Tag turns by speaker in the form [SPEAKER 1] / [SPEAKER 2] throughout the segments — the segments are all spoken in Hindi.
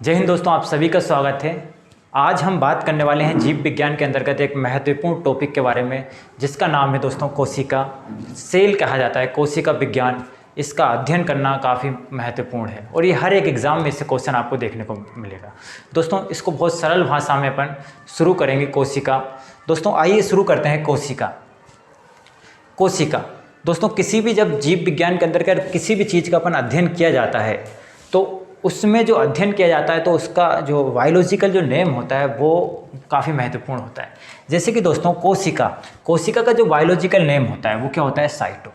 [SPEAKER 1] जय हिंद दोस्तों, आप सभी का स्वागत है। आज हम बात करने वाले हैं जीव विज्ञान के अंतर्गत एक महत्वपूर्ण टॉपिक के बारे में, जिसका नाम है दोस्तों कोशिका। सेल कहा जाता है, कोशिका विज्ञान। इसका अध्ययन करना काफ़ी महत्वपूर्ण है और ये हर एक एग्ज़ाम में इससे क्वेश्चन आपको देखने को मिलेगा। दोस्तों इसको बहुत सरल भाषा में अपन शुरू करेंगे। कोशिका दोस्तों, आइए शुरू करते हैं। कोशिका दोस्तों, किसी भी जब जीव विज्ञान के अंतर्गत किसी भी चीज़ का अपन अध्ययन किया जाता है तो उसमें जो अध्ययन किया जाता है तो उसका जो बायोलॉजिकल जो नेम होता है वो काफ़ी महत्वपूर्ण होता है। जैसे कि दोस्तों कोशिका का जो बायोलॉजिकल नेम होता है वो क्या होता है? साइटो।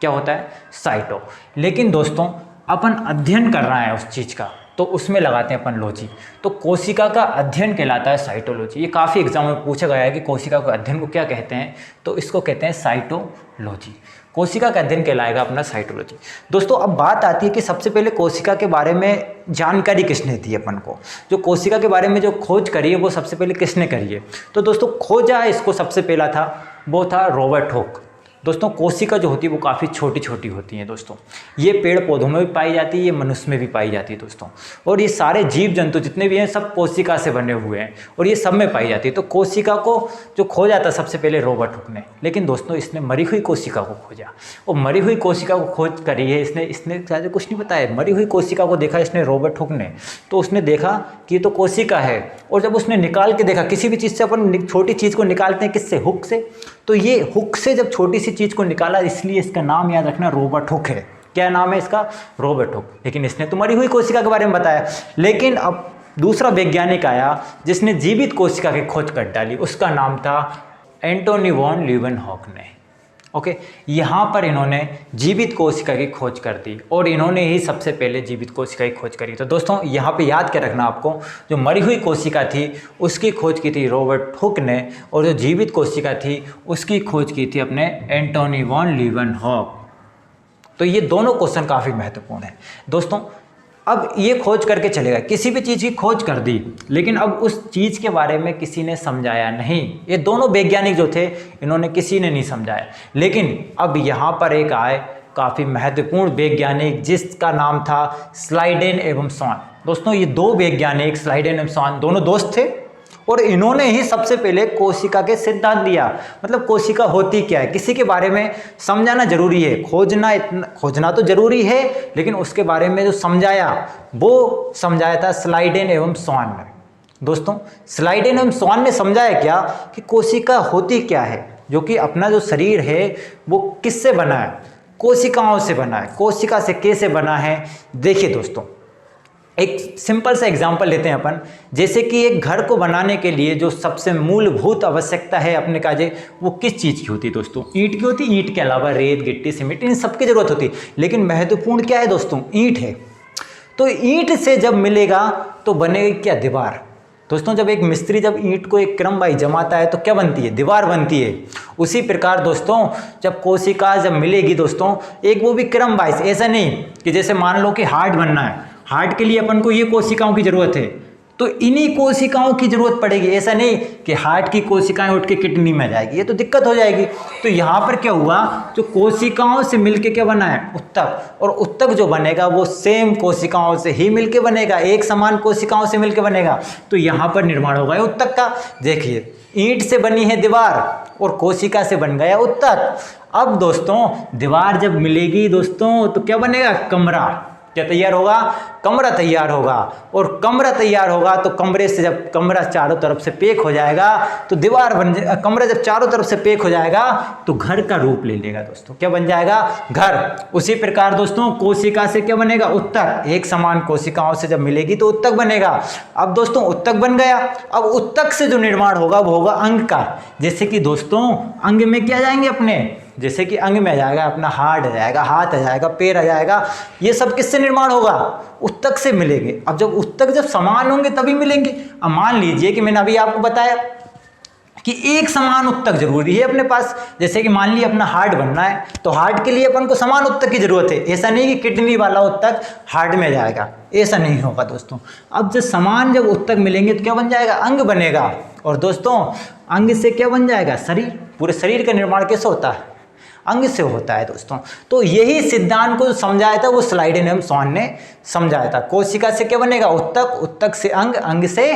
[SPEAKER 1] क्या होता है? साइटो। लेकिन दोस्तों अपन अध्ययन कर रहे हैं उस चीज़ का तो उसमें लगाते हैं अपन लॉजी। तो कोशिका का अध्ययन कहलाता है साइटोलॉजी। ये काफ़ी एग्जाम में पूछा गया है कि कोशिका के अध्ययन को क्या कहते हैं, तो इसको कहते हैं साइटोलॉजी। कोशिका का अध्ययन कहलाएगा अपना साइटोलॉजी। दोस्तों अब बात आती है कि सबसे पहले कोशिका के बारे में जानकारी किसने दी अपन को। जो कोशिका के बारे में जो खोज करी है वो सबसे पहले किसने करी है? तो दोस्तों खोजा इसको सबसे पहला था वो था रॉबर्ट हुक। दोस्तों कोशिका जो होती है वो काफ़ी छोटी छोटी होती हैं दोस्तों। ये पेड़ पौधों में भी पाई जाती है, ये मनुष्य में भी पाई जाती है दोस्तों। और ये सारे जीव जंतु जितने भी हैं सब कोशिका से बने हुए हैं और ये सब में पाई जाती है। तो कोशिका को जो खोजा था सबसे पहले रॉबर्ट हुक ने। लेकिन दोस्तों इसने मरी हुई कोशिका को खोजा और मरी हुई कोशिका को खोज करी है इसने ज़्यादा कुछ नहीं बताया। मरी हुई कोशिका को देखा इसने रॉबर्ट हुक ने, तो उसने देखा कि ये तो कोशिका है। और जब उसने निकाल के देखा, किसी भी चीज़ से अपन छोटी चीज़ को निकालते हैं किससे? हुक से। तो ये हुक से जब छोटी सी चीज़ को निकाला, इसलिए इसका नाम याद रखना रॉबर्ट हुक है। क्या नाम है इसका? Robert Hooke. लेकिन इसने तो मरी हुई कोशिका के बारे में बताया। लेकिन अब दूसरा वैज्ञानिक आया जिसने जीवित कोशिका की खोज कर डाली, उसका नाम था एंटोनी वॉन लीeuwenhoek। ओके, यहाँ पर इन्होंने जीवित कोशिका की खोज कर दी और इन्होंने ही सबसे पहले जीवित कोशिका की खोज करी। तो दोस्तों यहाँ पे याद क्या रखना आपको, जो मरी हुई कोशिका थी उसकी खोज की थी रॉबर्ट हुक ने और जो जीवित कोशिका थी उसकी खोज की थी अपने एंटोनी वॉन लीeuwenhoek। तो ये दोनों क्वेश्चन काफ़ी महत्वपूर्ण है दोस्तों। अब ये खोज करके चलेगा, किसी भी चीज़ की खोज कर दी, लेकिन अब उस चीज़ के बारे में किसी ने समझाया नहीं। ये दोनों वैज्ञानिक जो थे इन्होंने किसी ने नहीं समझाया। लेकिन अब यहाँ पर एक आए काफ़ी महत्वपूर्ण वैज्ञानिक जिसका नाम था स्लाइडेन एवं स्वान। दोस्तों ये दो वैज्ञानिक स्लाइडेन एवं स्वान दोनों दोस्त थे और इन्होंने ही सबसे पहले कोशिका के सिद्धांत दिया। मतलब कोशिका होती क्या है, किसी के बारे में समझाना जरूरी है। खोजना तो जरूरी है, लेकिन उसके बारे में जो समझाया वो समझाया था स्लाइडेन एवं स्वान ने। दोस्तों स्लाइडेन एवं स्वान ने समझाया क्या कि कोशिका होती क्या है, जो कि अपना जो शरीर है वो किससे बना है? कोशिकाओं से बना है। कोशिका से कैसे बना है? देखिए दोस्तों एक सिंपल सा एग्जांपल लेते हैं अपन। जैसे कि एक घर को बनाने के लिए जो सबसे मूलभूत आवश्यकता है अपने काजे, वो किस चीज़ की होती है दोस्तों? ईंट की होती है। ईंट के अलावा रेत, गिट्टी, सीमेंट, इन सबकी जरूरत होती है। लेकिन महत्वपूर्ण क्या है दोस्तों? ईंट है। तो ईंट से जब मिलेगा तो बनेगी क्या? दीवार। दोस्तों जब एक मिस्त्री जब ईंट को एक क्रम वाइज जमाता है तो क्या बनती है? दीवार बनती है। उसी प्रकार दोस्तों जब कोशिका जब मिलेगी दोस्तों, एक वो भी क्रम वाइज, ऐसा नहीं कि जैसे मान लो कि हार्ट बनना है, हार्ट के लिए अपन को ये कोशिकाओं की जरूरत है तो इन्हीं कोशिकाओं की जरूरत पड़ेगी। ऐसा नहीं कि हार्ट की कोशिकाएं उठ के किडनी में जाएगी, ये तो दिक्कत हो जाएगी। तो यहाँ पर क्या हुआ, जो कोशिकाओं से मिलके क्या बना है? उत्तक। और उत्तक जो बनेगा वो सेम कोशिकाओं से ही मिलके बनेगा, एक समान कोशिकाओं से मिलके बनेगा। तो यहाँ पर निर्माण होगा उत्तक का। देखिए ईंट से बनी है दीवार और कोशिका से बन गया उत्तक। अब दोस्तों दीवार जब मिलेगी दोस्तों तो क्या बनेगा? कमरा। क्या तैयार होगा? कमरा तैयार होगा। और कमरा तैयार होगा तो कमरे से जब कमरा चारों तरफ से पैक हो जाएगा तो दीवार बन जाएगा। कमरा जब चारों तरफ से पैक हो जाएगा तो घर का रूप ले लेगा दोस्तों। क्या बन जाएगा? घर। उसी प्रकार दोस्तों कोशिका से क्या बनेगा? उत्तक। एक समान कोशिकाओं से जब मिलेगी तो उत्तक बनेगा। अब दोस्तों उत्तक बन गया। अब उत्तक से जो निर्माण होगा वो होगा अंग का। जैसे कि दोस्तों अंग में क्या जाएंगे अपने? जैसे कि अंग में आ जाएगा अपना हार्ट आ जाएगा, हाथ आ जाएगा, पैर आ जाएगा। ये सब किससे निर्माण होगा? उत्तक से मिलेंगे। अब जब उत्तक जब समान होंगे तभी मिलेंगे। अब मान लीजिए कि मैंने अभी आपको बताया कि एक समान उत्तक जरूरी है अपने पास। जैसे कि मान लीजिए अपना हार्ट बनना है तो हार्ट के लिए अपन को समान उत्तक की जरूरत है। ऐसा नहीं कि किडनी वाला उत्तक हार्ट में जाएगा, ऐसा नहीं होगा दोस्तों। अब जब उत्तक मिलेंगे तो क्या बन जाएगा? अंग बनेगा। और दोस्तों अंग से क्या बन जाएगा? शरीर। पूरे शरीर का निर्माण कैसे होता है? अंग से होता है दोस्तों। तो यही सिद्धांत को समझाया था वो स्लाइडेन स्वान ने समझाया था। कोशिका से क्या बनेगा? उत्तक, उत्तक से अंग, अंग से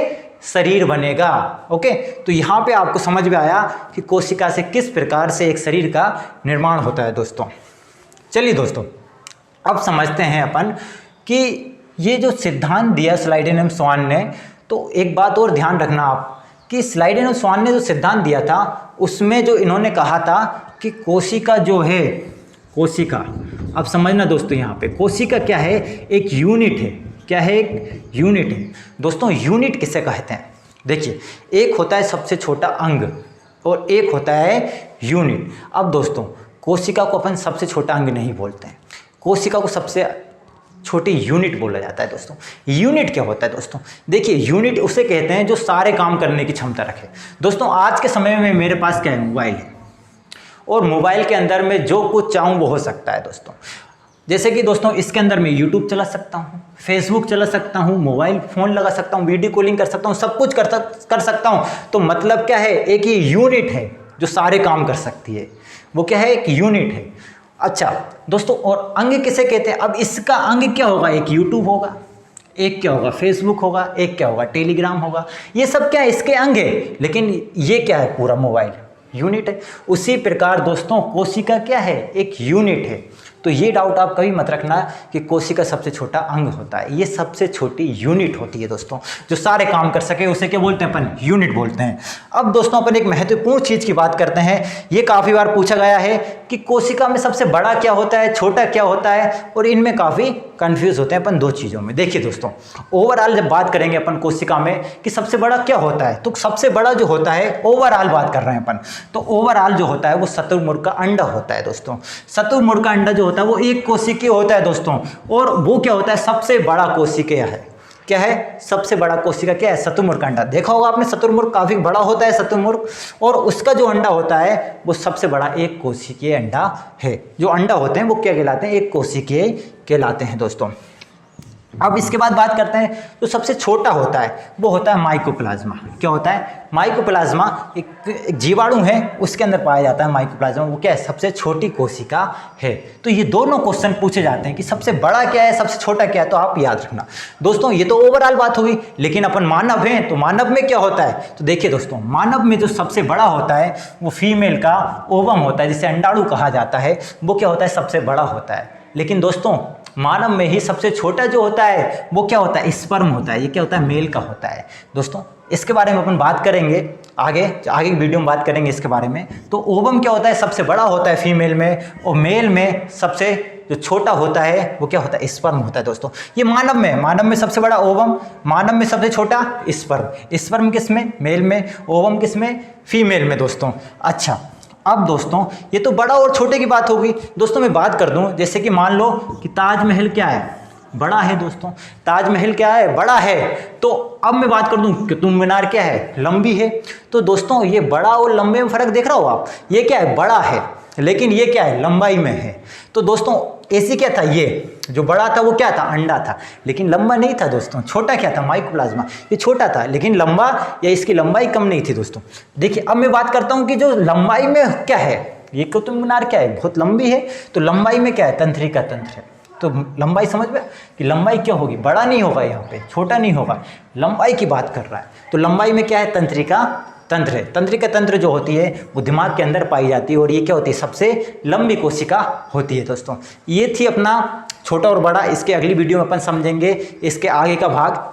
[SPEAKER 1] शरीर बनेगा। ओके, तो यहाँ पे आपको समझ में आया कि कोशिका से किस प्रकार से एक शरीर का निर्माण होता है दोस्तों। चलिए दोस्तों, अब समझते हैं अपन कि ये जो सिद्धांत दिया स्लाइडेन स्वान ने, तो एक बात और ध्यान रखना आप कि स्लाइडेन स्वान ने जो सिद्धांत दिया था उसमें जो इन्होंने कहा था कि कोशिका जो है, कोशिका, अब समझना दोस्तों, यहाँ पे कोशिका क्या है? एक यूनिट है। क्या है? एक यूनिट है दोस्तों। यूनिट किसे कहते हैं? देखिए, एक होता है सबसे छोटा अंग और एक होता है यूनिट। अब दोस्तों, कोशिका को अपन सबसे छोटा अंग नहीं बोलते हैं, कोशिका को सबसे छोटी यूनिट बोला जाता है दोस्तों। यूनिट क्या होता है दोस्तों? देखिए, यूनिट उसे कहते हैं जो सारे काम करने की क्षमता रखे। दोस्तों, आज के समय में मेरे पास क्या है? मोबाइल है, और मोबाइल के अंदर में जो कुछ चाहूँ वो हो सकता है दोस्तों। जैसे कि दोस्तों, इसके अंदर मैं यूट्यूब चला सकता हूँ, फेसबुक चला सकता हूँ, मोबाइल फ़ोन लगा सकता हूँ, वीडियो कॉलिंग कर सकता हूँ, सब कुछ कर सकता हूँ। तो मतलब क्या है? एक ही यूनिट है जो सारे काम कर सकती है, वो क्या है? एक यूनिट है। अच्छा दोस्तों, और अंग किसे कहते हैं? अब इसका अंग क्या होगा? एक यूट्यूब होगा, एक क्या होगा? फेसबुक होगा, एक क्या होगा? टेलीग्राम होगा। ये सब क्या है? इसके अंग है। लेकिन ये क्या है? पूरा मोबाइल यूनिट है। उसी प्रकार दोस्तों, कोशिका क्या है? एक यूनिट है। तो ये डाउट आप कभी मत रखना कि कोशिका सबसे छोटा अंग होता है। ये सबसे छोटी यूनिट होती है दोस्तों, जो सारे काम कर सके उसे क्या बोलते हैं अपन? यूनिट बोलते हैं। अब दोस्तों, अपन एक महत्वपूर्ण चीज़ की बात करते हैं। ये काफ़ी बार पूछा गया है कि कोशिका में सबसे बड़ा क्या होता है, छोटा क्या होता है, और इनमें काफ़ी कंफ्यूज होते हैं अपन दो चीज़ों में। देखिए दोस्तों, ओवरऑल जब बात करेंगे अपन कोशिका में कि सबसे बड़ा क्या होता है, तो सबसे बड़ा जो होता है, ओवरऑल बात कर रहे हैं अपन, तो ओवरऑल जो होता है वो शुतुरमुर्ग का अंडा होता है दोस्तों। शुतुरमुर्ग का अंडा जो होता है वो एक कोशिकीय होता है दोस्तों, और वो क्या होता है? सबसे बड़ा कोशिकीय है। क्या है? सबसे बड़ा कोशिका क्या है? शुतुरमुर्ग का अंडा। देखा होगा आपने, शुतुरमुर्ग काफी बड़ा होता है शुतुरमुर्ग, और उसका जो अंडा होता है वो सबसे बड़ा एक कोशिकीय अंडा है। जो अंडा होते हैं वो क्या कहलाते हैं? एक कोशिकीय कहलाते हैं दोस्तों। अब इसके बाद बात करते हैं, जो सबसे छोटा होता है वो होता है माइकोप्लाज्मा। क्या होता है? माइकोप्लाज्मा एक जीवाणु है, उसके अंदर पाया जाता है माइकोप्लाज्मा। वो क्या है? सबसे छोटी कोशिका है। तो ये दोनों क्वेश्चन पूछे जाते हैं कि सबसे बड़ा क्या है, सबसे छोटा क्या है, तो आप याद रखना दोस्तों। ये तो ओवरऑल बात हुई, लेकिन अपन मानव हैं, तो मानव में क्या होता है? तो देखिए दोस्तों, मानव में जो सबसे बड़ा होता है वो फीमेल का ओवम होता है, जिसे अंडाणु कहा जाता है। वो क्या होता है? सबसे बड़ा होता है। लेकिन दोस्तों, मानव में ही सबसे छोटा जो होता है वो क्या होता है? स्पर्म होता है। ये क्या होता है? मेल का होता है दोस्तों। इसके बारे में अपन बात करेंगे आगे की वीडियो में, बात करेंगे इसके बारे में। तो ओवम क्या होता है? सबसे बड़ा होता है फीमेल में, और मेल में सबसे जो छोटा होता है वो क्या होता है? स्पर्म होता है दोस्तों। ये मानव में, मानव में सबसे बड़ा ओवम, मानव में सबसे छोटा स्पर्म। स्पर्म किस में? मेल में। ओवम किस में? फीमेल में दोस्तों। अच्छा, अब दोस्तों, ये तो बड़ा और छोटे की बात होगी दोस्तों। मैं बात कर दूं, जैसे कि मान लो कि ताजमहल क्या है? बड़ा है दोस्तों। ताजमहल क्या है? बड़ा है। तो अब मैं बात कर दूं, कुतुब मीनार क्या है? लंबी है। तो दोस्तों, ये बड़ा और लंबे में फर्क देख रहा हो आप? ये क्या है? बड़ा है, लेकिन ये क्या है? लंबाई में है। तो दोस्तों, ऐसी क्या था? ये जो बड़ा था वो क्या था? अंडा था, लेकिन लंबा नहीं था दोस्तों। छोटा क्या था? माइकोप्लाज्मा। ये छोटा था, लेकिन लंबा, या इसकी लंबाई कम नहीं थी दोस्तों। देखिए, अब मैं बात करता हूँ कि जो लंबाई में क्या है, ये कुतुब मीनार क्या है? बहुत लंबी है। तो लंबाई में क्या है? तंत्रिका तंत्र है। तो लंबाई समझ में कि लंबाई क्या होगी? बड़ा नहीं होगा, यहाँ पे छोटा नहीं होगा, लंबाई की बात कर रहा है। तो लंबाई में क्या है? तंत्रिका तंत्र है। तंत्रिका तंत्र जो होती है वो दिमाग के अंदर पाई जाती है, और ये क्या होती है? सबसे लंबी कोशिका होती है दोस्तों। ये थी अपना छोटा और बड़ा। इसके अगली वीडियो में अपन समझेंगे इसके आगे का भाग।